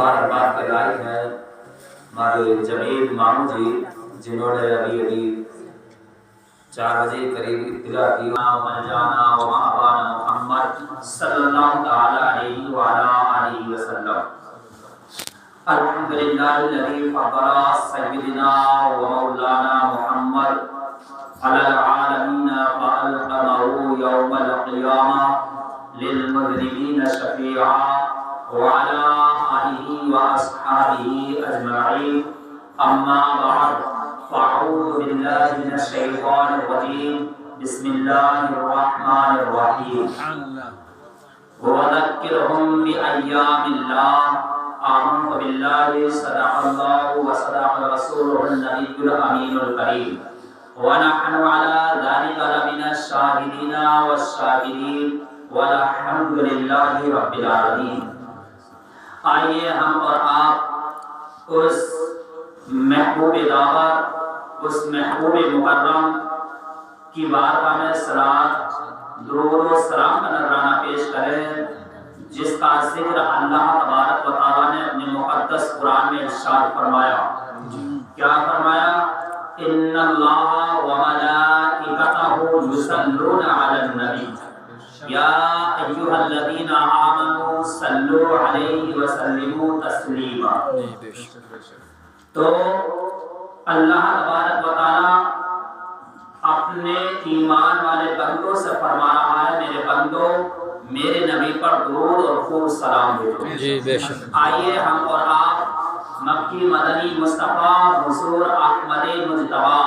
مبارکباد کے لائق ہیں ہمارے جمیل مامو جی، جنہوں نے ابھی 4 بجے قریب اطلاع کی من جانا و مابانا محمد صلی اللہ تعالی علیہ وآلہ وسلم۔ الحمدللہ الذی فضل سیدنا و مولانا محمد علی العالمین فألقمہ یوم القیامہ للمذنبین شفیعا وعلى آلہ واصحابہ اجمعین، اما بعد فاعوذ باللہ من الشیطان الرجیم، بسم اللہ الرحمن الرحیم۔ وذکرہم بأیام اللہ، آمنت باللہ صدق اللہ وصدق رسولہ النبی الامین الکریم، ونحن علی ذلک لمن الشاہدین والشاکرین، والحمد للہ رب العالمین۔ آئیے ہم اور آپ اس محبوب دعوت، اس محبوب مکرم کی بارگاہ میں صلاۃ، درود و سلام کا نذرانہ پیش کریں، جس کا ذکر اللہ تبارک و تعالیٰ نے اپنے مقدس قرآن میں ارشاد فرمایا۔ کیا فرمایا؟ ان اللہ و ملائکتہ یصلون علی النبی یا ایھا الذین آمنوا صلوا علیہ وسلموا تسلیما۔ تو اللہ تبارک و تعالیٰ اپنے ایمان والے بندوں سے فرما رہا ہے، میرے بندو میرے نبی پر درود اور خوب سلام بھیجو۔ جی بے شک۔ آئیے ہم اور آپ مکی مدنی مصطفیٰ حضور احمد مجتبیٰ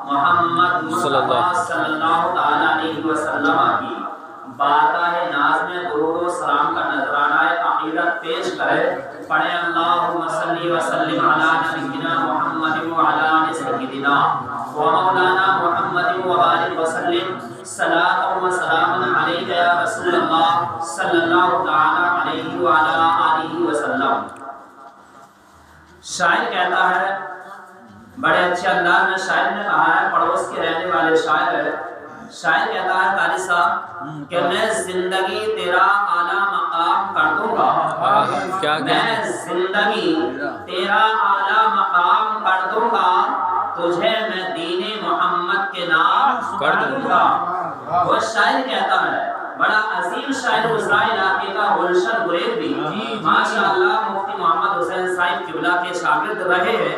محمد مصطفیٰ صلی اللہ تعالی علیہ وسلم کی بارگاہ ناز میں درود و سلام کا نذرانہ عقیدت پیش کرے۔ پڑھیں اللہم صلی وسلم علی نبینا محمد وعلی آل سیدنا و مولانا محمد وبارک وسلم صلاۃ و سلام علیک یا رسول اللہ صلی اللہ تعالی علیہ وعلی آلہ وسلم۔ شاعر کہتا ہے، بڑے اچھے انداز میں شاعر نے کہا ہے، پڑوس کے رہنے والے شاعر ہے۔ شاعر کہتا ہے قاری صاحب کہ میں زندگی تیرا اعلیٰ مقام کر دوں گا، میں زندگی تیرا اعلیٰ مقام کر دوں گا، تجھے میں دین محمد کے نام کر دوں گا۔ وہ شاعر کہتا ہے، بڑا عظیم شاعر گزرا علاقے کا گلشن گریز بھی ماشاءاللہ مفتی محمد حسین صاحب قبلہ کے شاگرد رہے ہیں،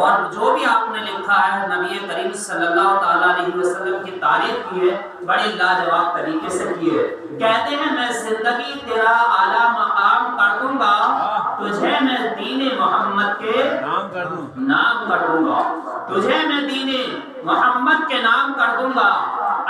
اور جو بھی آپ نے لکھا ہے نبی کریم صلی اللہ تعالیٰ علیہ وسلم کی تعریف کی ہے، بڑی لاجواب طریقے سے کی ہے۔ کہتے ہیں میں زندگی تیرا اعلیٰ مقام کر دوں گا، تجھے میں دین محمد کے نام کر دوں گا، تجھے میں دین محمد کے نام کر دوں گا۔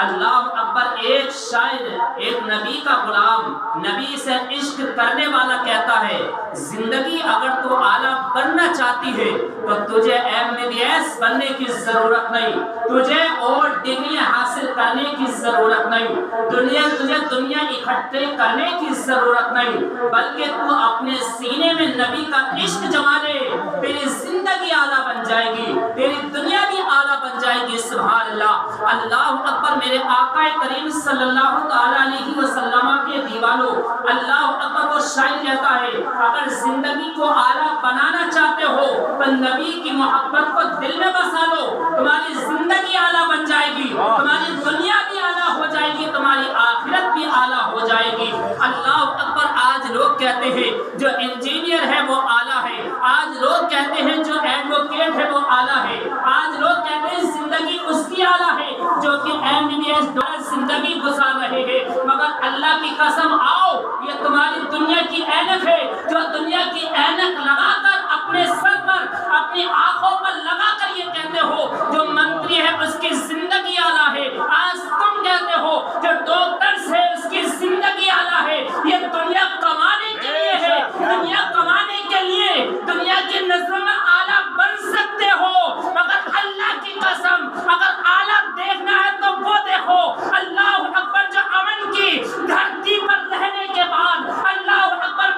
اللہ اکبر۔ ایک شاعر، ایک نبی کا غلام، نبی سے عشق کرنے والا کہتا ہے، زندگی اگر تو اعلیٰ بننا چاہتی ہے تو تجھے MBBS بننے کی ضرورت نہیں، تجھے اور ڈگری حاصل کرنے کی ضرورت نہیں، تجھے دنیا اکٹھے کرنے کی ضرورت نہیں، بلکہ تو اپنے سینے میں نبی کا عشق جما لے، تیری زندگی اعلیٰ بن جائے گی، تیری دنیا بھی اعلیٰ بن جائے گی۔ سبحان اللہ، اللہ اکبر۔ میرے آقا کریم صلی اللہ تعالی علیہ وسلم کے دیوانوں، اللہ اکبر۔ وہ شاعر کہتا ہے اگر زندگی کو اعلیٰ بنانا چاہتے ہو تو نبی کی محبت کو دل میں بسا لو، تمہاری زندگی اعلیٰ بن جائے گی، تمہاری دنیا بھی اعلیٰ ہو جائے گی، تمہاری آخرت بھی اعلیٰ ہو جائے گی۔ اللہ اکبر۔ آج لوگ کہتے ہیں جو انجینئر ہے وہ اعلیٰ ہے، آج لوگ کہتے ہیں جو ایڈوکیٹ ہے وہ اعلیٰ ہے، آج لوگ کہتے ہیں زندگی اس کی اعلیٰ ہے جو کہ MBBS زندگی گزار رہے ہیں، مگر اللہ کی قسم آؤ، یہ تمہاری دنیا کی اینک ہے، جو دنیا کی اینک لگا کر اپنے سر پر، اپنی آنکھوں پر لگا کر یہ کہتے ہو جو منتری ہے اس کی زندگی اعلیٰ ہے، آج تم کہتے ہو جو ڈاکٹر ہے اس کی زندگی اعلیٰ ہے۔ یہ دنیا کمانے کے لیے ہے، دنیا کمانے کے لیے دنیا کی نظروں میں اعلیٰ بن سکتے ہو، مگر اللہ کی قسم اگر اعلیٰ دیکھنا ہے تو وہ دیکھو اللہ اکبر، جو امن کی دھرتی پر رہنے کے بعد اللہ اکبر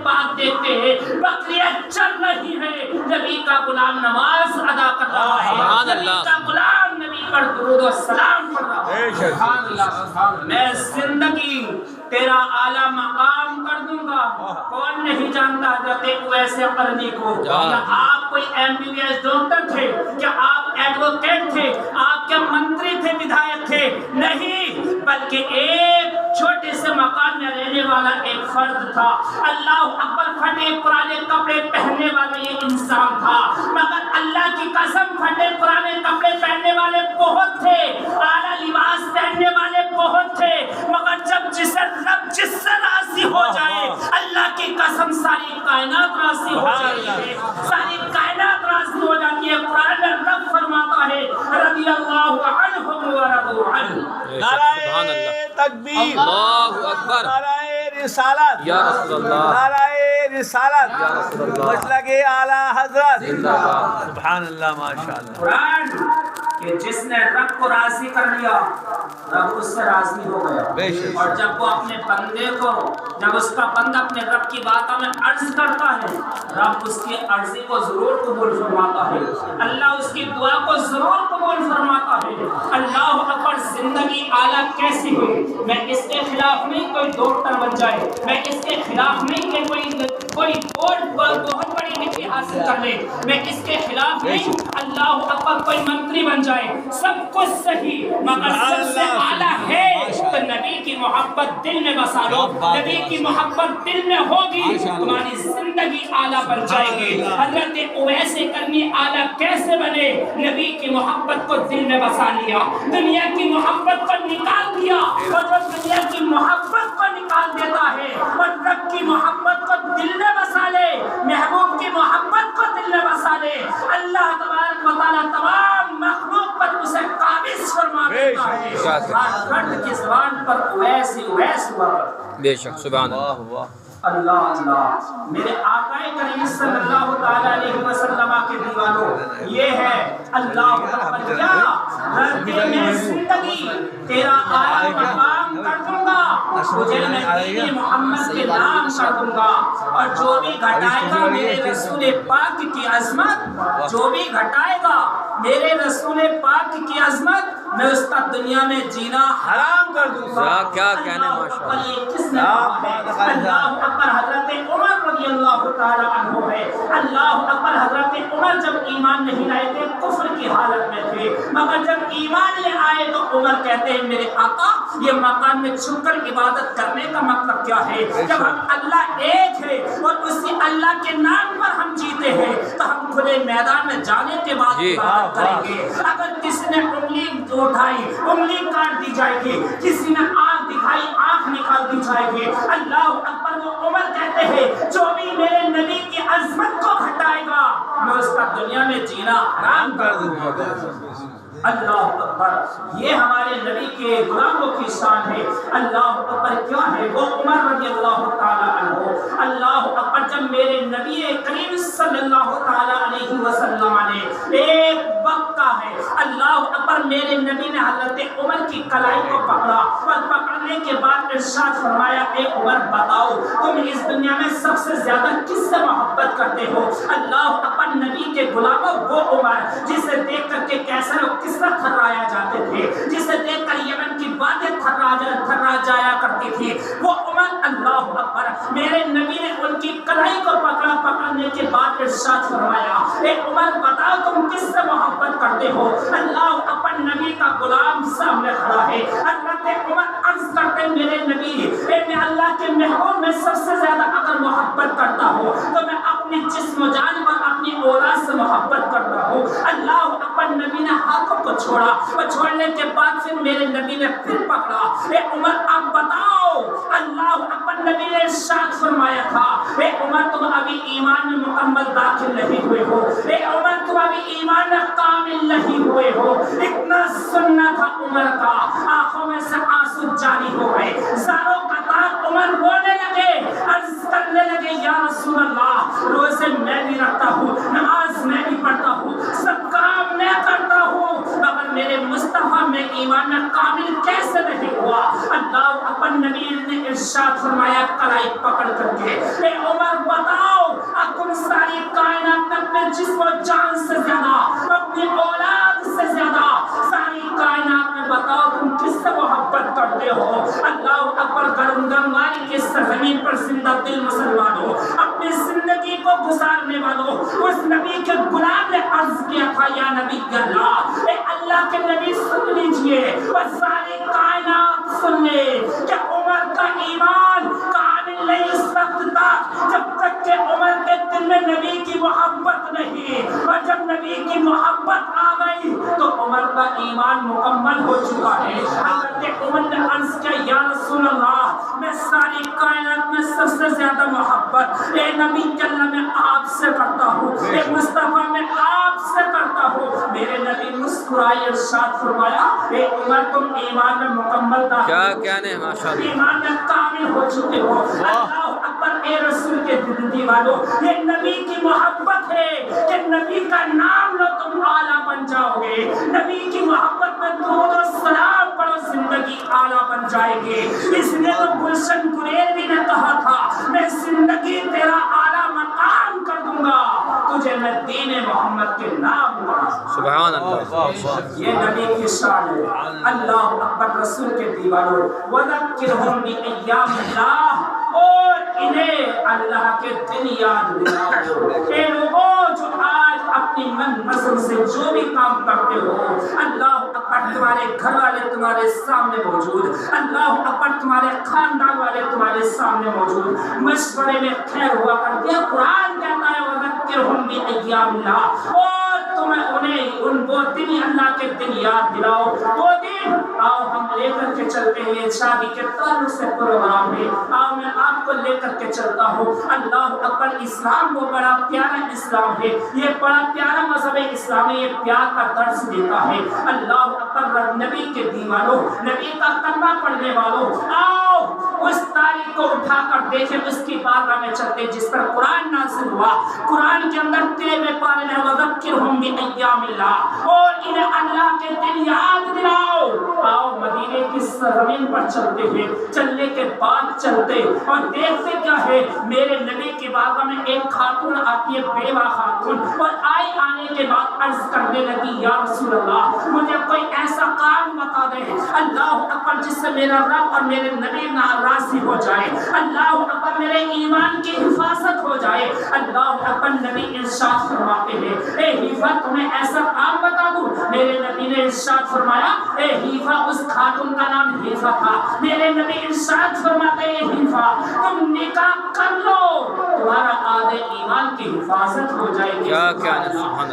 پاک دیکھتے ہیں بکریاں چل رہی ہیں، نبی کا غلام نماز ادا کر رہا ہے، نبی کا غلام نبی پر درود و سلام پڑھ رہا ہے۔ سبحان اللہ، میں زندگی تیرا اعلیٰ مقام کر دوں گا۔ کون نہیں جانتا حضرت اویس قرنی کو؟ کیا آپ کوئی MBBS ڈاکٹر تھے؟ کیا آپ ایڈوکیٹ تھے؟ آپ کیا منتری تھے، ودھایک تھے؟ نہیں، بلکہ ایک چھوٹے سے مکان میں رہنے والا ایک فرد تھا۔ اللہ اکبر، پھٹے پرانے کپڑے پہننے والا یہ انسان تھا، مگر اللہ کی قسم پھٹے پرانے کپڑے پہننے والے بہت تھے، اعلیٰ لباس پہننے والے بہت تھے، مگر جب رب جس سے راضی ہو جائے، اللہ کی قسم ساری کائنات راضی ہو جاتی ہے، ساری کائنات راضی ہو جاتی ہے۔ قرآن میں رب فرماتا ہے رضی اللہ عنہم ورضوا عنہ۔ نعرہ تکبیر، اللہ اکبر، نعرہ رسالت یا رسول اللہ، نعرہ رسالت، یا رسول اللہ، مسلک اعلیٰ حضرت، زندہ باد۔ سبحان اللہ، ماشاء اللہ۔ قرآن کہ جس نے رب کو راضی کر لیا، رب اس سے راضی ہو گیا، اور جب وہ اپنے بندے کو، جب اس کا بندہ اپنے رب کی باتوں میں عرض کرتا ہے، رب اس کی عرضی کو ضرور قبول فرماتا ہے، اللہ اس کی دعا کو ضرور قبول فرماتا ہے۔ اللہ اکبر، زندگی اعلیٰ کیسی ہوئی؟ میں اس کے خلاف نہیں کوئی ڈاکٹر بن جائے، میں اس کے خلاف نہیں کہ کوئی بہت بڑی ڈگری حاصل کر لے، میں اس کے خلاف نہیں اللہ اکبر کوئی منتری بن جائے، سب کچھ صحیح، مگر سب سے اعلیٰ ہے تو نبی کی محبت دل میں بسا لو، نبی کی محبت دل میں ہوگی، تمہاری زندگی اعلیٰ بن جائے گی۔ حضرت اویس قرنی اعلیٰ کیسے بنے؟ نبی کی محبت کو دل میں بسا لیا، دنیا کی محبت کو نکال دیا، اور جو دنیا کی محبت کو نکال دیتا ہے اور رب کی محبت کو دل میں بسا لے، محبوب کی محبت کو دل میں بسا لے، اللہ تبارک و تعالیٰ تمام مخلوق پر اسے قابض فرما دیتا ہے۔ ہر فرد کی زبان پر اویس ہی اویس ہوا کرتا ہے۔ بے شک، سبحان اللہ، اللہ اللہ، میرے آقا کریم صلی اللہ تعالیٰ علیہ وسلم کے دیوانوں، یہ ہے اللہ اکبر، کیا رب میں زندگی تیرا اعلیٰ مقام کر دوں گا، تجھے میں دین محمد کے نام کر دوں گا، اور جو بھی گھٹائے گا میرے رسول پاک کی عظمت، جو بھی گھٹائے گا میرے رسول پاک کی عظمت، میں اس کا دنیا میں جینا حرام کر دوں گا۔ کیا کہنے، ماشاءاللہ، یہ کس نے کہا ہے؟ اللہ اکبر، حضرت عمر رضی اللہ تعالیٰ عنہ ہے۔ اللہ اکبر، حضرت عمر جب ایمان نہیں لائے تھے، کفر کی حالت میں تھے، مگر جب ایمان لے آئے تو عمر کہتے ہیں میرے آقا، یہ مقام میں چھپ کر عبادت کرنے کا مطلب کیا ہے؟ جب ہم اللہ ایک ہے اور اسی اللہ کے نام پر ہم جیتے ہیں تو ہم کھلے میدان میں جانے کے بعد عبادت کریں گے۔ اگر کسی نے انگلی اٹھائی، انگلی کاٹ دی جائے گی، کسی نے آنکھ دکھائی، آنکھ نکال دی جائے گی۔ اللہ اکبر، وہ عمر کہتے ہیں جو بھی میرے نبی کی عظمت کو گھٹائے گا میں اس کا دنیا میں جینا حرام کر دوں گا۔ اللہ اکبر، یہ ہمارے نبی کے غلاموں کی شان ہے۔ اللہ اکبر، کیا ہے وہ عمر رضی اللہ تعالیٰ عنہ، اللہ اکبر، جب میرے نبی کریم صلی اللہ تعالیٰ علیہ وسلم نے ایک وقت کا ہے، اللہ اکبر، میرے نبی نے حضرت عمر کی کلائی کو پکڑا اور پکڑنے کے بعد ارشاد فرمایا، اے عمر بتاؤ تم اس دنیا میں سب سے زیادہ کس سے محبت کرتے ہو؟ اللہ اکبر، نبی کے غلاموں، وہ عمر جسے دیکھ کر کے کیسر و کسرا تھرایا جاتے تھے، جسے دیکھ کر یمن کی باتیں تھرا جایا کرتی تھی، وہ عمر، اللہ اکبر، میرے نبی نے ان کی کلائی کو پکڑا، پکڑنے کے بعد ارشاد فرمایا، اے عمر بتاؤ تم کس سے محبت کرتے ہو؟ اللہ اکبر، نبی کا غلام سامنے کھڑا ہے، حضرت عمر عرض کرتے میرے نبی، میں اللہ کے محبوب میں سب سے زیادہ اگر محبت کرتا ہوں تو میں اپنی جسم و جان پر اپنی اولاد سے محبت کرتا ہوں۔ اللہ اکبر، نبی نے ہاتھوں کو چھوڑا اور چھوڑنے کے بعد پھر میرے نبی نے پھر پکڑا، اے عمر اب بتاؤ۔ اللہ اکبر، نبی نے ارشاد فرمایا تھا، اے عمر تم ابھی ایمان میں مکمل داخل نہیں ہوئے ہو، اے عمر تم ابھی ایمان میں کامل نہیں ہوئے ہو۔ اتنا سننا تھا عمر کا، آنکھوں میں سے آنسو جاری ہو گئے، زاروں قطار عمر رونے لگے، عرض کرنے لگے، یا رسول اللہ، روزے میں بھی رکھتا ہوں، نماز میں بھی پڑھتا ہوں، سب کام میں کرتا ہوں، مگر میرے مصطفیٰ میں ایمان میں کامل کیسے نہیں ہوا؟ اللہ اکبر، نبی نے ارشاد فرمایا کلائی پکڑ کر کے، اے عمر بتاؤ تم ساری کائنات میں اپنے جسم و جان سے زیادہ، اپنی اولاد سے زیادہ، ساری کائنات میں بتاؤ تم کس سے محبت کرتے ہو؟ اللہ اکبر، گرمگنواری کی سرزمین پر زندہ دل مسلمانوں، اپنی زندگی کو گزارنے والوں، اس نبی کے غلام نے عرض کیا تھا یا نبی اللہ، اے اللہ کے نبی سن لیجئے اور ساری کائنات سن لے کہ عمر کا ایمان کامل نہیں اس وقت تک جب تک کہ عمر کے دل میں نبی کی محبت نہیں، اور جب نبی کی محبت آ گئی تو عمر کا ایمان مکمل ہو چکا ہے۔ حضرت عمر نے عرض کیا یا رسول اللہ، میں ساری کائنات میں سب سے زیادہ محبت اے نبی کے اللہ میں آپ سے کرتا ہوں، اے مصطفیٰ میں آپ سے کرتا ہوں۔ میرے نبی مسکرائے ارشاد فرمایا اے عمر تم ایمان میں مکمل داخل، کیا کہنے ماشاءاللہ، ایمان میں کامل ہو چکے ہو۔ اللہ اکبر، اے رسول کے زندگی والوں، یہ نبی کی محبت ہے کہ نبی کا نام لو تم اعلیٰ بن جاؤ گے، نبی کی محبت میں درود و سلام پڑھو زندگی اعلیٰ بن جائے گی۔ اس لیے تو گلشن گریوی نے کہا تھا میں زندگی تیرا اعلیٰ مقام کر دوں گا تجھے میں دین محمد کے نام پڑھا۔ سبحان اللہ، یہ نبی کی شان ہے۔ اللہ اکبر، رسول کے دیوانوں، وذکرہم بایام اللہ، اور انہیں اللہ کے دن یاد دلاؤ۔ اے لوگوں جو آج اپنی من پسند سے جو بھی کام کرتے ہو، اللہ اکبر تمہارے گھر والے تمہارے سامنے موجود، اللہ اکبر تمہارے خاندان والے تمہارے سامنے موجود، مشورے میں خیر ہوا کرتی ہے۔ قرآن کہتا ہے وذکرہم بایام اللہ، اور تمہیں انہیں ان وہ دن اللہ کے دن یاد دلاؤ۔ وہ دن آؤ ہم لے کر کے چلتے ہیں، شادی کے تعلق سے پروگرام ہے، آؤ میں آپ کو لے کر کے چلتا ہوں۔ اللہ اکبر، اسلام وہ بڑا پیارا اسلام ہے، یہ بڑا پیارا مذہب اسلام ہے، یہ پیار کا درس دیتا ہے۔ اللہ اکبر، نبی کے دیوانوں، نبی کا کلمہ پڑھنے والوں، آؤ اس تاریخ کو اٹھا کر دیکھیں، اس کی بارگاہ میں چلتے جس پر قرآن نازل ہوا۔ قرآن کے اندر 13ویں پارے میں وذکرہم بایام اللہ، اور انہیں اللہ کے دن یاد دلاؤ۔ آؤ مدینے کی زمین پر چلتے ہیں، چلنے کے بعد چلتے اور دیکھتے کیا ہے، میرے نبی کی بارگاہ میں ایک خاتون آتی ہے، بیوہ خاتون، اور آنے کے بعد عرض کرنے لگی یا رسول اللہ مجھے کوئی ایسا کام بتا دے، اللہ اکبر، جس سے میرا رب اور میرے نبی راضی ہو جائے، اللہ اکبر میرے ایمان کی حفاظت ہو جائے۔ اللہ اکبر، نبی ارشاد فرماتے ہیں اے حیفا تمہیں ایسا کام بتا دوں؟ میرے نبی نے ارشاد فرمایا اے حیفا، اس خاتون کا نام حیفا تھا، میرے نبی ارشاد فرماتے ہیں حیفا تم نکاح کر لو، تمہارا آدھے ایمان کی حفاظت ہو جائے گی،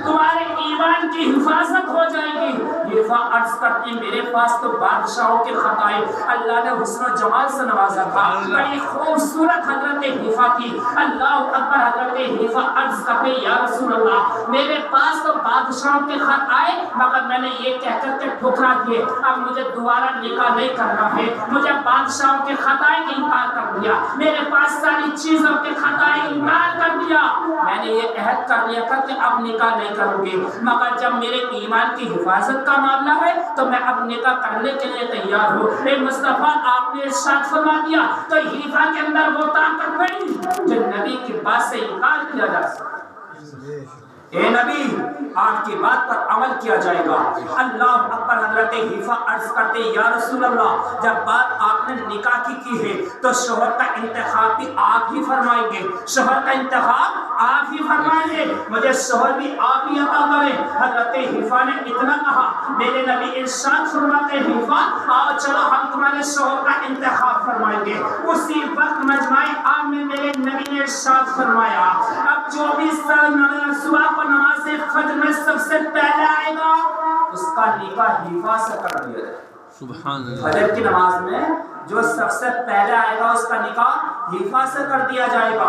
تمہارے ایمان کی حفاظت ہو جائے گی۔ حیفا عرض کرتی میرے پاس تو بادشاہوں کے خطائے، اللہ نے حسن و جمال سے نوازا تھا، بڑی خوبصورت حضرت حیفا تھی۔ اللہ اکبر، حضرت حیفا عرض کرتے یا رسول اللہ میرے پاس تو بادشاہوں کے خط آئے مگر میں نے یہ کہہ کر کے ٹھکرا دیے، اب مجھے دوبارہ نکاح نہیں کرنا ہے، مجھے بادشاہوں کے خط آئے انکار کر دیا، میرے پاس ساری چیزوں کے خط آئے انکار کر دیا، میں نے یہ عہد کر لیا تھا کہ اب نکاح نہیں کروں گی، مگر جب میرے ایمان کی حفاظت کا معاملہ ہے تو میں اب نکاح کرنے کے لیے تیار ہوں۔ اے مصطفیٰ آپ نے ارشاد فرما دیا تو حیفا کے اندر وہ طاقت نہیں جو نبی کی بات سے انکار کیا جا سکتا۔ اے نبی آپ کی بات پر عمل کیا جائے گا۔ اللہ اکبر، حضرت حیفا عرض کرتے یا رسول اللہ جب بات آپ نے نکاح کی ہے تو شوہر کا انتخاب بھی آپ ہی فرمائیں گے، شوہر کا انتخاب آپ ہی فرمائیں گے، مجھے شوہر بھی آپ ہی عطا کریں۔ حضرت حیفا نے اتنا کہا، میرے نبی ارشاد فرماتے حیفا آؤ چلو ہم تمہارے شوہر کا انتخاب فرمائیں گے۔ اسی وقت مجمع عام میں میرے نبی نے ارشاد فرمایا اب جو بھی صبح کو نماز فجر میں سب سے پہلے آئے گا اس کا نکاح حیفا سے کر دیا جائے۔ سبحان اللہ فجر کی نماز میں جو سب سے پہلے آئے گا اس کا نکاح حیفا سے کر دیا جائے گا.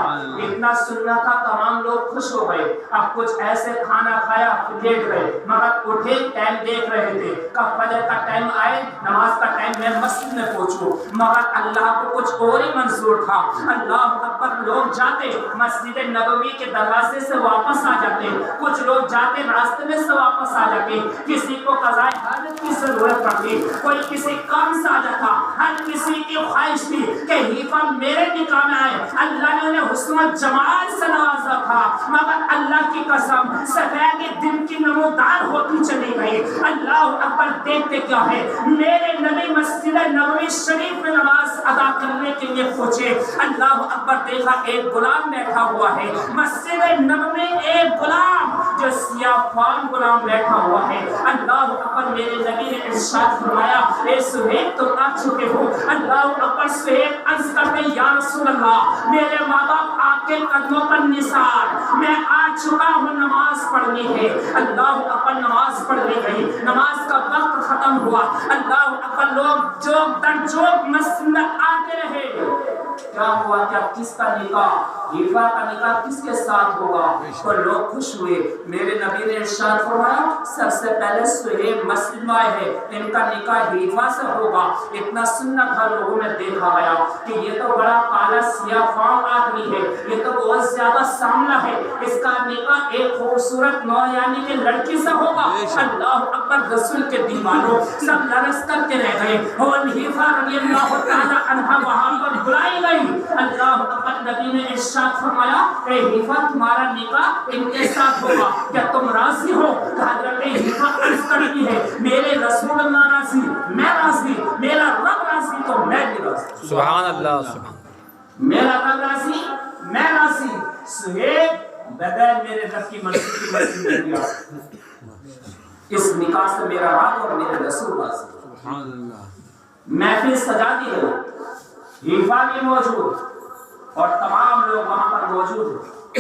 اتنا سننا تھا, تمام لوگ خوش ہو گئے. اب کچھ ایسے کھانا کھایا لیٹ گئے, مگر اٹھے ٹائم دیکھ رہے تھے کب فجر کا ٹائم آئے, نماز کا ٹائم, میں مسجد میں پہنچوں. مگر اللہ کو کچھ اور ہی منظور تھا. اللہ اکبر, لوگ جاتے مسجد نبوی کے دروازے سے واپس آ جاتے, کچھ لوگ جاتے راستے میں سے واپس آ جاتے. کسی کو قضاء حاجت کی ضرورت پڑتی, کوئی کسی کام سے آ جاتا. ہر کسی کی خواہش تھی کہ حیفا میرے نکاح میں آئے. اللہ نے انہیں حسن و جمال سے نوازا تھا, مگر اللہ کی قسم سفید دن کی نمودار ہوتی چلی گئی. اللہ اکبر, دیکھتے کیا ہے, میرے نبی مسجد نبوی شریف میں نماز ادا کرنے کے لیے پہنچے. اللہ اکبر, دیکھا ایک غلام بیٹھا ہوا ہے مسجد نبوی, ایک غلام جو سیاہ فام غلام بیٹھا ہوا ہے. اللہ اکبر, میرے نبی نے ارشاد فرمایا, اے سہیل تم آ چکے ہو. اللہ اکبر, سہیل عرض کرتے, یا رسول اللہ میرے ماں باپ آپ کے قدموں پر نثار, میں آ چکا ہوں, نماز پڑھنی ہے. اللہ اکبر, نماز پڑھ لی گئی, نماز کا وقت ختم ہوا. اللہ اکبر, لوگ جوک در جوک مسجد میں آتے رہے. کیا ہوا کہ اب کس کا نکاح, حیفا کا نکاح کس کے ساتھ ہوگا؟ تو لوگ خوش ہوئے. میرے نبی نے ارشاد فرمایا, سب سے پہلے سہیل مسجد میں آئے ہیں, ان کا نکاح حیفا سے ہوگا. اتنا سننا تھا, لوگوں نے دیکھا گیا کہ یہ تو بڑا کالا سیاہ فام آدمی ہے, یہ تو بہت زیادہ سامنا ہے, اس کا نکاح ایک خوبصورت نوجوانی کی لڑکی سے ہوگا. اللہ اکبر, رسول کے دیوانوں سب لرز کر کے رہ گئے. اور حیفا رضی اللہ تعالی عنہا وہاں پر بلائی گئی. اللہ اکبر, نبی نے ارشاد فرمایا, اے حیفا تمہارا نکاح ان کے ساتھ ہوگا, کیا تم راضی ہو؟ حضرت حیفا عرض کرتی ہے, میرے رسول اللہ راضی, میں راضی, میرا رب راضی تو میں بھی راضی. سبحان اللہ سبحان میرا رب راضی, میں راضی. سہیل بغیر میرے رب کی مرضی کی مسجد میں نہیں آ سکتا. اس نکاح سے میرا رب اور میرے رسول راضی. سبحان اللہ. محفل سجا دی گئی, حیفا بھی موجود اور تمام لوگ وہاں پر موجود ہیں.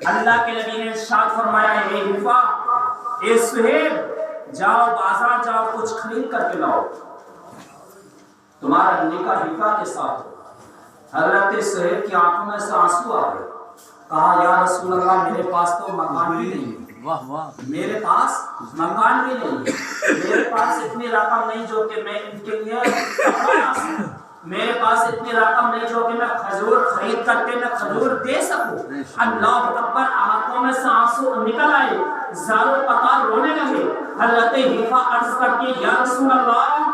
اللہ کے نبی نے ارشاد فرمایا, اے حیفا, اے سہیل, جاؤ بازار جاؤ, کچھ خرید کر کے لاؤ, تمہارا نکاح حیفا کے ساتھ ہو. حضرت سہیل کی آنکھوں میں سے آنسو آ گئے. کہا, یا رسول اللہ میرے پاس تو مکان بھی نہیں, میرے پاس مکان بھی نہیں, میرے پاس اتنی رقم نہیں جو کہ میں ان کے لیے کپڑا لا سکوں, میرے پاس اتنی رقم نہیں جو کہ میں کھجور خرید کر کے میں کھجور دے سکوں. اللہ اکبر, آنکھوں میں سے آنسو نکل آئے, زاروں قطار رونے لگے. حضرت حیفا عرض کرتی, یا رسول اللہ,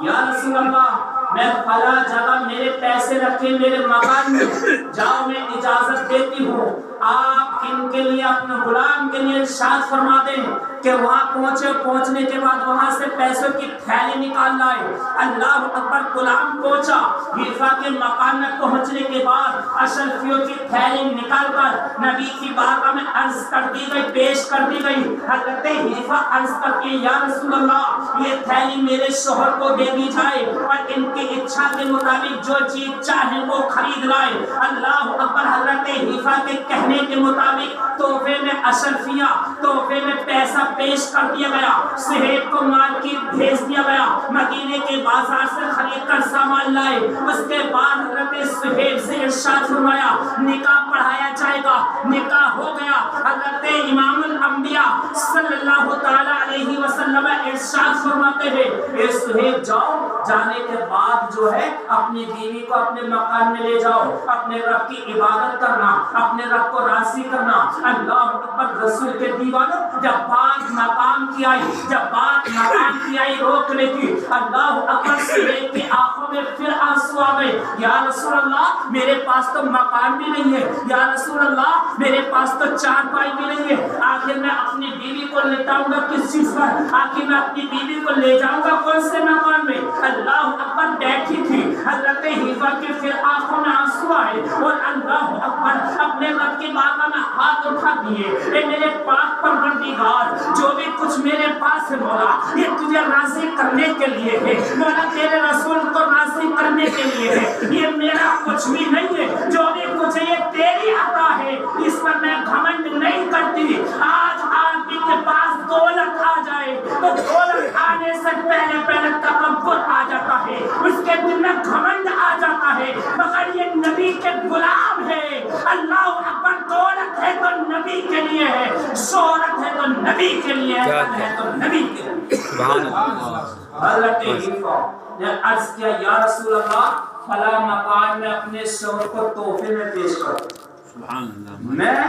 یا رسول اللہ, میں فلاں جگہ میرے پیسے رکھے میرے مکان میں, جاؤ میں اجازت دیتی ہوں, آپ ان کے لیے اپنے غلام کے لیے ارشاد فرما دیں کہ وہاں پہنچے, پہنچنے کے بعد وہاں سے پیسوں کی تھیلی نکال لائے. اللہ اکبر, غلام پہنچا. حیفا کے مکان میں پہنچنے کے بعد اشرفیوں کی تھیلی نکال کر نبی کی بارگاہ میں عرض کر دی گئی, پیش کر دی گئی. حضرت حیفا عرض کر کے, یا رسول اللہ یہ تھیلی میرے شوہر کو دے دی جائے اور ان کی اچھا کے مطابق جو چیز چاہے وہ خرید لائے. اللہ اکبر, حضرت حیفا کے کہنے کے مطابق تحفے میں اشرفیہ, تحفے میں پیسہ پیش کر دیا گیا. سہیل کو مارکیٹ بھیج دیا گیا, مدینے کے بازار سے خرید کر سامان لائے. اس کے بعد حضرت سہیل سے ارشاد فرمایا, نکاح پڑھایا جائے گا. نکاح ہو گیا. حضرت امام الانبیاء صلی اللہ تعالی علیہ وسلم ارشاد فرماتے ہیں, اے سہیل جاؤ, جانے کے بعد جو ہے اپنی بیوی کو اپنے مکان میں لے جاؤ, اپنے رب کی عبادت کرنا, اپنے رب کو راضی کرنا. اللہ اکبر, رسول کے دیوانوں, جب بات مقام کی آئی, جب بات مقام کی آئی روکنے کی, اللہ اکبر, سہیل کی آنکھوں میں پھر آنسو آ گئے. یا رسول اللہ میرے پاس تو مکان بھی نہیں ہے, یا رسول اللہ میرے پاس تو چارپائی بھی نہیں ہے, آخر میں اپنی بیوی کو لٹاؤں گا کس چیز پر, آخر میں اپنی بیوی کو لے جاؤں گا کون سے مکان میں. اللہ اکبر, بیٹھی تھی. حضرت حیفا کے پھر آنکھوں میں آنسو چھپائے اور اللہ اکبر اپنے رب کی بارگاہ میں ہاتھ اٹھا دیے. اے میرے پاک پروردگار, جو بھی کچھ میرے پاس ہے مولا, یہ تجھے راضی کرنے کے لیے ہے مولا, تیرے رسول کو راضی کرنے کے لیے ہے. یہ میرا کچھ بھی نہیں ہے, جو بھی کچھ ہے یہ تیری عطا ہے, اس پر میں گھمنڈ نہیں کرتی. آج آدمی کے پاس دولت آ جائے تو دولت آنے سے پہلے پہلے تکبر آ جاتا ہے, اس کے دل میں گھمنڈ آ جاتا ہے, مگر یہ نبی کے غلام ہے. اللہ اکبر, دولت ہے تو نبی کے لیے ہے, شہرت ہے تو نبی کے لیے ہے, ہے تو نبی کے لیے. سبحان اللہ. حضرت حذیفہ نے عرض کیا, یا رسول اللہ, فلاں مکان میں اپنے شوہر کو تحفے میں پیش کروں. سبحان اللہ. میں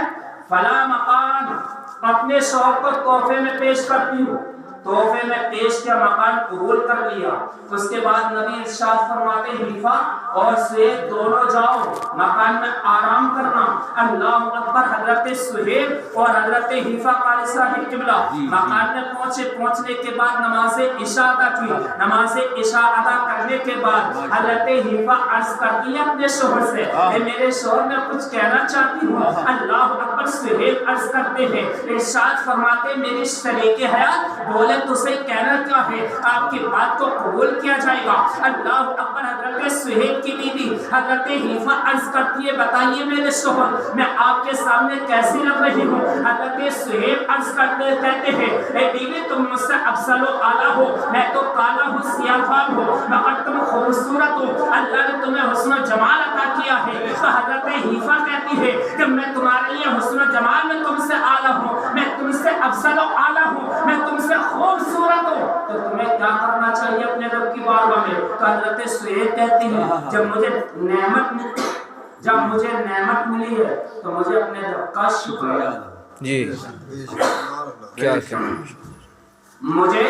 فلاں مکان اپنے شوہر کو تحفے میں پیش کرتی ہوں. تحفے میں پیش کیا, مکان قبول کر لیا. اس کے بعد نبی ارشاد فرماتے, حذیفہ اور سہیل دونوں جاؤ, مکان میں آرام کرنا. اللہ اکبر. حضرت سہیل اور حضرت حذیفہ قاری صاحب قبلہ مکان میں پہنچے. پہنچنے کے بعد نماز عشاء ادا کی. نماز عشاء ادا کرنے کے بعد حضرت حذیفہ عرض کرتی ہے اپنے شوہر سے, اے میرے شوہر, میں کچھ کہنا چاہتی ہوں. اللہ اکبر. سہیل عرض کرتے ہیں, ارشاد فرماتے, میری شریک حیات بولے تو اسے کہنا کیا ہے, آپ کی بات کو قبول کیا جائے گا. اللہ اکبر. حضرت سہیل کی بیوی حضرت حذیفہ عرض کرتی ہے, بتائیے میرے شوہر, میں آپ کے سامنے کیسی لگ رہی ہوں. حضرت سہیل عرض کرتے کہتے ہیں, اے بیوی, تم مجھ سے افضل و اعلیٰ ہو, میں تو کالا ہوں, سیاہ فام ہوں, مگر تم خوبصورت ہو, اللہ نے تمہیں حسن و جمال عطا کیا ہے. تو حضرت حذیفہ کہتی ہے کہ میں تمہارے لیے حسن و جمال میں تم سے اعلیٰ ہوں, میں تم سے افضل و اعلیٰ ہوں, میں تم سے خوبصورت ہو, تو تمہیں کیا کرنا چاہیے اپنے رب کی بارگاہ میں. تو حضرت سہیل کہتی ہے, جب مجھے نعمت ملی ہے تو مجھے اپنے رب کا شکر ہے. جی کیا مجھے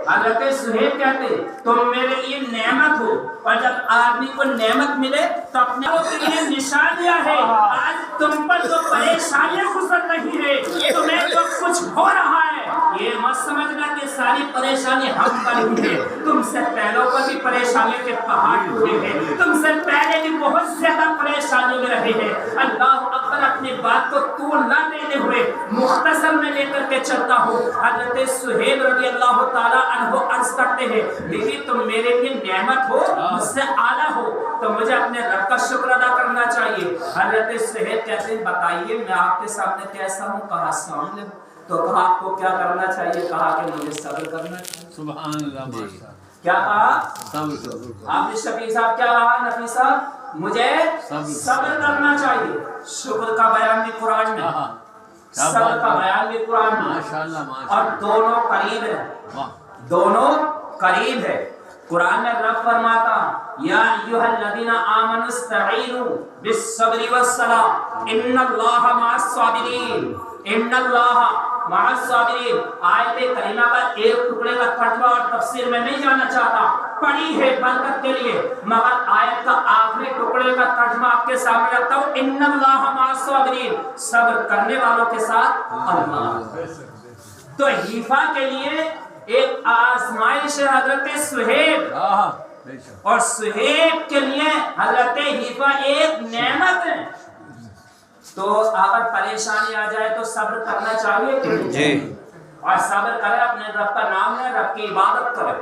حضرت سہیل کہتے, تم میرے لیے نعمت ہو, اور جب آدمی کو نعمت ملے تو اپنے کے لیے نشانیاں ہے. آج تم پر جو پریشانیاں گزر رہی ہے, تمہیں جو کچھ ہو رہا ہے, یہ مت سمجھنا کہ ساری پریشانی ہم پر ہی ہے. تم سے پہلوں پر بھی پریشانیوں کے پہاڑ ٹوٹے ہیں, تم سے پہلے بھی بہت زیادہ پریشانیوں میں رہے ہیں. اللہ اکبر. اپنی بات کو طول نہ دیتے ہوئے مختصر میں لے کر کے چلتا ہوں. حضرت سہیل رضی اللہ تعالیٰ عنہ عرض کرتے ہیں, بیوی, تم میرے لیے نعمت ہو, مجھ سے اعلیٰ ہو, تو مجھے اپنے رب کا شکر ادا کرنا چاہیے. حضرت سہیل کہتے ہیں, بتائیے میں آپ کے سامنے کیسا ہوں. کہا سامنے. تو کہا آپ کو کیا کرنا چاہیے. کہا کہ مجھے صبر کرنا چاہیے. سبحان اللہ. کیا کہا صبر. آپ نے شفیع صاحب کیا کہا, نفیس صاحب, مجھے صبر کرنا چاہیے. شکر کا بیان بھی قرآن میں, صبر کا بیان بھی قرآن میں, ماشاءاللہ. اور دونوں قریب ہے, دونوں قریب ہے. قرآن میں رب فرماتا, یا ایھا الذین آمنوا استعینوا بالصبر والصلاۃ ان اللہ مع الصابرین, ان اللہ مع الصابرین. آیت کریمہ کا ایک ٹکڑے کا ترجمہ اور تفسیر میں نہیں جانا چاہتا, پڑھی ہے برکت کے لیے, مگر آیت کا آخری ٹکڑے کا ترجمہ آپ کے سامنے رکھتا ہوں, ان اللہ مع الصابرین, صبر کرنے والوں کے ساتھ اللہ. تو حذیفہ کے لیے ایک آزمائش ہے حضرت سہیل, اور سہیل کے لیے حضرت حذیفہ ایک نعمت ہے. تو اگر پریشانی آ جائے تو صبر کرنا چاہیے کہ نہیں, اور صبر کرے, اپنے رب کا نام لے, رب کی عبادت کرے.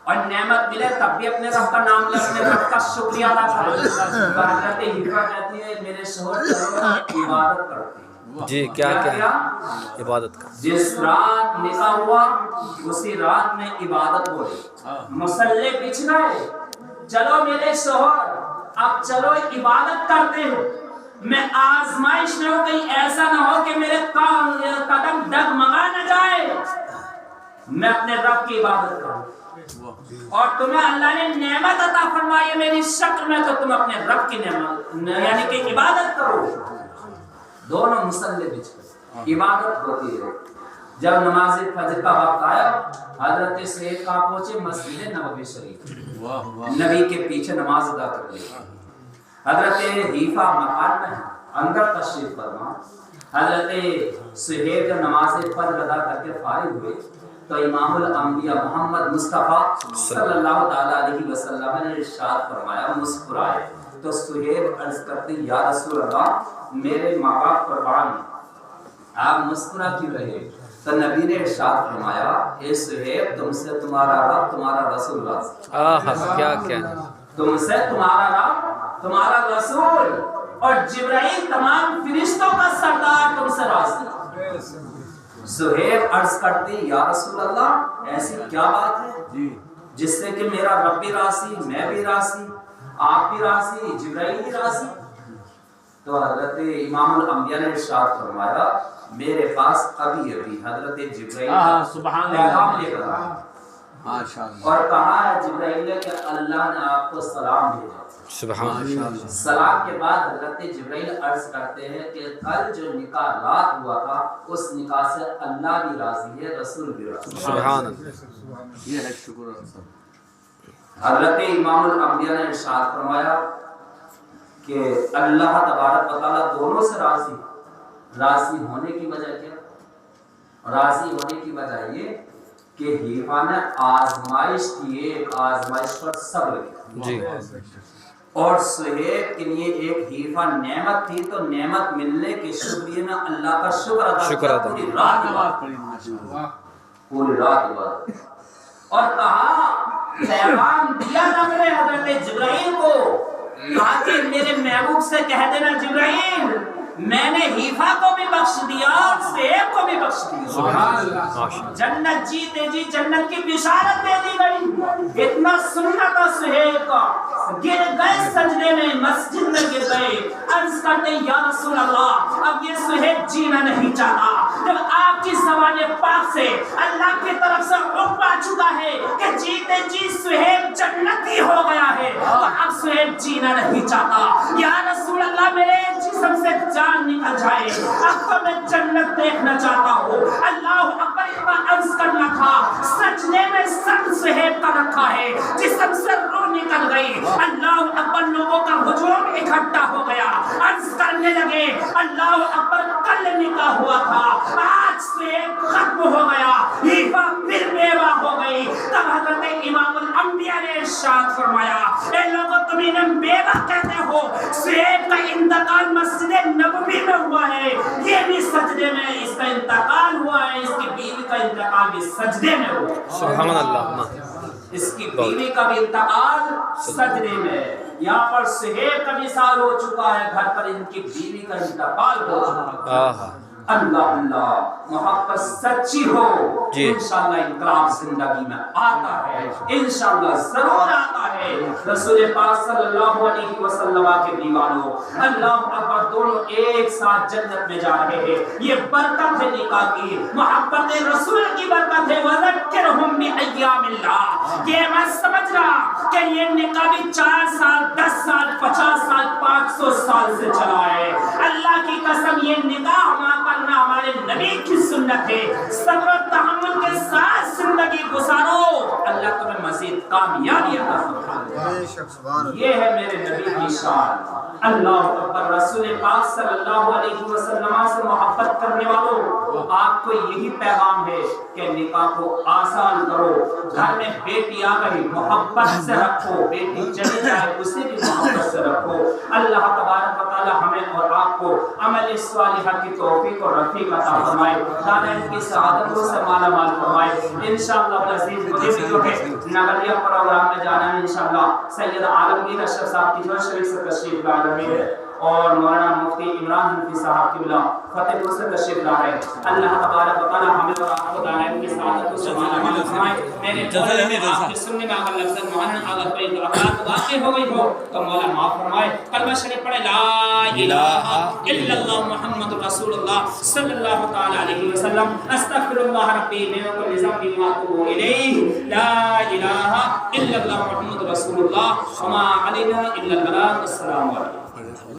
اور نعمت ملے تب بھی اپنے رب کا نام لے, اپنے رب کا شکریہ ادا کرے. حضرت حذیفہ کہتی ہے, میرے شوہر عبادت کرتے ہیں. جی کیا عبادت کا, جس رات نکاح ہوا اسی رات میں عبادت ہو رہی. مصلی بچھ گئے, چلو میرے شوہر اب چلو عبادت کرتے ہیں. میں آزمائش میں ہوں, کہیں ایسا نہ ہو کہ میرے قدم ڈگمگا نہ جائے, میں اپنے رب کی عبادت کروں. اور تمہیں اللہ نے نعمت عطا فرمائی ہے میری شکل میں, تو تم اپنے رب کی نعمت یعنی کہ عبادت کرو. دونوں مصلی بچھ گئے, عبادت ہوتی ہے. جب نماز فجر کا وقت آیا, حضرت سہیل کہاں پہنچے, مسجد نبوی شریف, نبی کے پیچھے نماز ادا کر لی. حضرت حذیفہ مکان میں اندر تشریف فرما. حضرت سہیل جب نماز فجر ادا کر کے فارغ ہوئے تو امام الانبیاء محمد مصطفیٰ صلی اللہ تعالیٰ علیہ وسلم نے ارشاد فرمایا, مسکرائے, تو سہیب عرض کرتے یا رسول اللہ میرے ماں باپ قربان ہیں، آپ مسکرا کیوں رہے؟ تو نبی نے ارشاد فرمایا اے سہیب تم سے تمہارا رب تمہارا رسول راضی، آہا کیا کیا تم سے تمہارا رب تمہارا رسول اور جبرائیل تمام فرشتوں کا سردار تم سے راضی۔ سہیب عرض کرتے یا رسول اللہ ایسی کیا بات ہے جس سے کہ میرا رب بھی راضی، میں بھی راضی، آپ بھی راضی، جبرائیل بھی راضی؟ تو حضرت امام الانبیاء نے ارشاد فرمایا میرے پاس ابھی حضرت جبرائیل پیغام لے کر آیا اور کہا ہے جبرائیل نے کہ اللہ نے آپ کو سلام بھیجا۔ سبحان اللہ۔ سلام کے بعد حضرت جبرائیل عرض کرتے ہیں کہ کل جو نکاح رات ہوا تھا اس نکاح سے اللہ بھی راضی ہے، رسول بھی راضی ہے۔ سبحان اللہ۔ یہ ہے شکر۔ حضرت امام الانبیاء نے ارشاد فرمایا کہ اللہ تبارک و تعالیٰ دونوں سے راضی، راضی ہونے کی وجہ کیا؟ راضی ہونے کی وجہ یہ کہ حیفا نے آزمائش کی، ایک آزمائش پر صبر کیا جی اور سہیب کے لیے ایک حیفا نعمت تھی تو نعمت ملنے کے شکریہ میں اللہ کا شکر ادا کیا، پوری رات عبادت، پوری رات عبادت اور کہا پیغام دیا رب نے حضرت جبرائیل کو، کہا کہ میرے محبوب سے کہہ دینا جبرائیل میں نے حیفا کو بھی بخش دیا اور سہیب کو بھی بخش دیا، جنت جیتے جی جنت کی بشارت دے دی گئی۔ اتنا سننا تھا سہیب کا، گر گئے سجدے میں، مسجد میں گر گئے، عرض کرتے یا رسول اللہ اب یہ سہیب جینا نہیں چاہتا۔ جب آپ کی زبان پاک سے اللہ کی طرف سے حکم آ چکا ہے کہ جیتے جی سہیب جنتی ہو گیا ہے تو اب سہیب جینا نہیں چاہتا۔ یا رسول اللہ میرے جسم سے جان نکل جائے، اب تو میں جنت دیکھنا چاہتا ہوں۔ اللہ اکبر اتنا عرض کرنا تھا، سجدے میں سر سہیب کا رکھا ہے، جسم سے روح نکل گئی۔ اللہ اکبر لوگوں کا ہجوم اکٹھا ہو گیا، عرض کرنے لگے اللہ اکبر کل نکاح ہوا تھا، آج سہیب ختم ہو گیا، حیفا پھر بیوہ ہو گئی۔ تب حضرت امام الانبیاء نے ارشاد فرمایا اے لوگوں تم انہیں بیوہ کہتے ہو، سہیب کا انتقال مسجد نبوی میں ہوا ہے، یہ بھی سجدے میں اس کا انتقال ہوا ہے، اس کی بیوی کا انتقال بھی سجدے میں ہوا۔ سبحان اللہ۔ اس کی بیوی کا بھی انتقال سجدے میں، یہاں پر سہیب کا بھی سال ہو چکا ہے، گھر پر ان کی بیوی کا انتقال ہو چکا ہے۔ اللہ اللہ محبت سچی ہو انشاءاللہ انقلاب زندگی میں آتا ہے، انشاءاللہ ضرور آتا ہے۔ رسول پاک صلی اللہ علیہ وسلم کے دیوانوں اللہ اکبر دونوں ایک ساتھ جنت میں جا رہے ہیں، یہ برکت ہے نکاح کی، محبت رسول کی برکت ہے۔ وذکرہم بایام اللہ، یہ میں سمجھ رہا کہ یہ نکاح بھی 4 سال 10 سال 50 سال 500 سال سے چلا ہے۔ اللہ کی قسم یہ نکاح کرنا ہمارے نبی کی سنت ہے، صبر و تحمل کے ساتھ زندگی گزارو، اللہ تمہیں مزید کامیابی عطا فرمائے۔ یہ ہے میرے نبی کی شان۔ اللہ اکبر، رسول پاک صلی اللہ علیہ وسلم سے محبت کرنے والوں آپ کو یہی پیغام ہے کہ نکاح کو آسان کرو، گھر میں بیٹی آ گئی محبت سے رکھو، بیٹی چلی جائے اسے بھی محبت سے رکھو۔ اللہ تبارک و تعالی ہمیں اور آپ کو عمل صالحہ کی توفیق اور رفیق عطا فرمائے، دائیں کی سعادتوں سے مالا مال فرمائے۔ انشاءاللہ العزیز مجھے بھی جو ہے نگلیہ پروگرام میں جانا ہے، انشاءاللہ سید عالمگیر اشرف صاحب کی جو شریف سے تشریف لا رہے ہیں اور مولانا مفتی عمران حنفی صاحب کی بلا فتح پور سے تشریف لا رہے ہیں۔ اللہ تبارک و تعالی ہمیں اور آپ کو دائیں کی سعادتوں سے مالا مال فرمائے۔ میرے آپ کی سننے میں اگر لفظ مولانا اگر کوئی غلط واقع ہو گئی ہو تو مولا معاف فرمائے۔ کلمہ شریف پڑھے لا الہ الا اللہ محمد رسول اللہ صلی اللہ تعالی علیہ وسلم، استغفر اللہ ربی من کل ذنب واتوب الیہ، لا الہ الا اللہ محمد رسول اللہ وما علینا الا البلاغ۔ السلام علیکم۔